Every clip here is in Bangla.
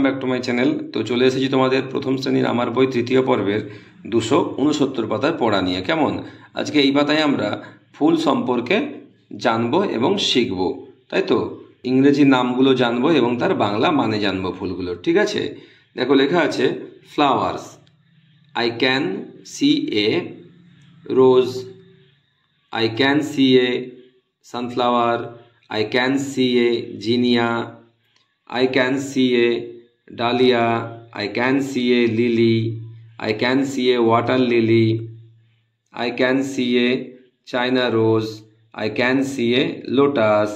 Back to my channel. তো চলে এসেছি তোমাদের প্রথম শ্রেণীর আমার বই তৃতীয় পর্বের 269 পাতার পড়া নিয়ে। কেমন? আজকে এই পাতায় আমরা ফুল সম্পর্কে জানবো এবং শিখব, তাই তো? ইংরেজি নামগুলো জানবো এবং তার বাংলা মানে জানবো ফুলগুলো। ঠিক আছে, দেখো লেখা আছে flowers. I can see A rose, I can see a sunflower, I can see a zinnia, I can see a dahlia, I can see a lily, I can see a water lily, I can see a China rose, I can see a lotus,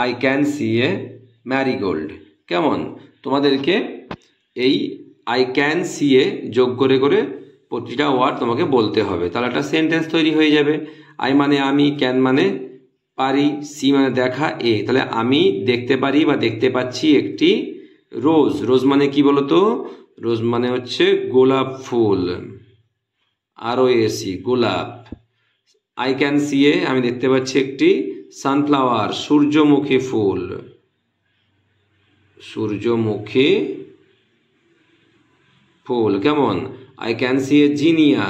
I can see a marigold. কেমন? তোমাদেরকে এই I can see a যোগ করে করে প্রতিটা ওয়ার্ড তোমাকে বলতে হবে, তাহলে একটা সেন্টেন্স তৈরি হয়ে যাবে। আই মানে আমি, ক্যান মানে পারি, সি মানে দেখা, এ তাহলে আমি দেখতে পারি বা দেখতে পাচ্ছি একটি রোজ। রোজ মানে কি বলতো? রোজ মানে হচ্ছে গোলাপ ফুল, ROAC গোলাপ। আই ক্যান সি এ আমি দেখতে পাচ্ছি একটি সানফ্লাওয়ার সূর্যমুখী ফুল, সূর্যমুখী ফুল। কেমন? আই ক্যান সি এ জিনিয়া,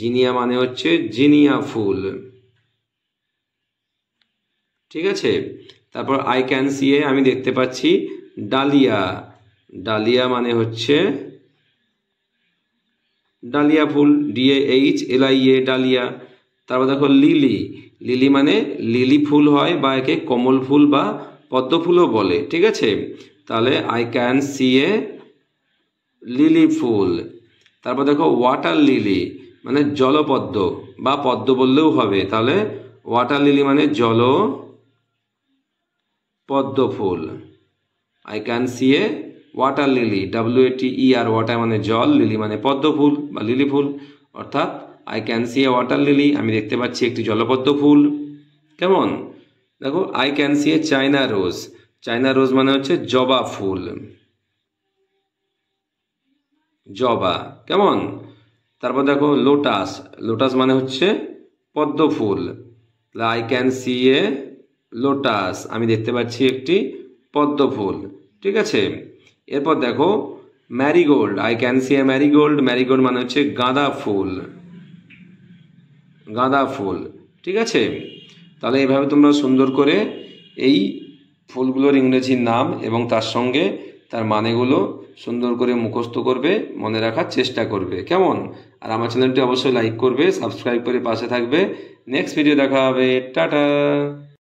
জিনিয়া মানে হচ্ছে জিনিয়া ফুল। ঠিক আছে, তারপর আই ক্যান সি এ আমি দেখতে পাচ্ছি ডালিয়া, ডালিয়া মানে হচ্ছে ডালিয়া ফুল, DAHLIA ডালিয়া। তারপর দেখো লিলি, লিলি মানে লিলি ফুল হয় বা একে কমল ফুল বা পদ্ম ফুলও বলে। ঠিক আছে, তাহলে I can see a lily ফুল। তারপর দেখো ওয়াটার লিলি মানে জলপদ্ম বা পদ্ম বললেও হবে, তাহলে ওয়াটার লিলি মানে জল পদ্ম ফুল। I can see a water lily, WATER, water মানে জল, লিলি মানে পদ্ম ফুল বা লিলি ফুল, অর্থাৎ I can see a water lily আমি দেখতে পাচ্ছি একটি জলপদ্ম ফুল। কেমন? দেখো I can see A China rose, China rose মানে হচ্ছে জবা ফুল, জবা। কেমন? তারপর দেখো লোটাস, লোটাস মানে হচ্ছে পদ্ম ফুল, I can see a lotus আমি দেখতে পাচ্ছি একটি পদ্ম ফুল। ঠিক আছে, এরপর দেখো Marigold, I can see A Marigold, Marigold মানে হচ্ছে গাঁদা ফুল, গাঁদা ফুল। ঠিক আছে, তাহলে এইভাবে তোমরা সুন্দর করে এই ফুলগুলোর ইংরেজি নাম এবং তার সঙ্গে তার মানেগুলো সুন্দর করে মুখস্থ করবে, মনে রাখার চেষ্টা করবে। কেমন? আর আমার চ্যানেলটি অবশ্যই লাইক করবে, সাবস্ক্রাইব করে পাশে থাকবে। নেক্সট ভিডিও দেখা হবে। টাটা।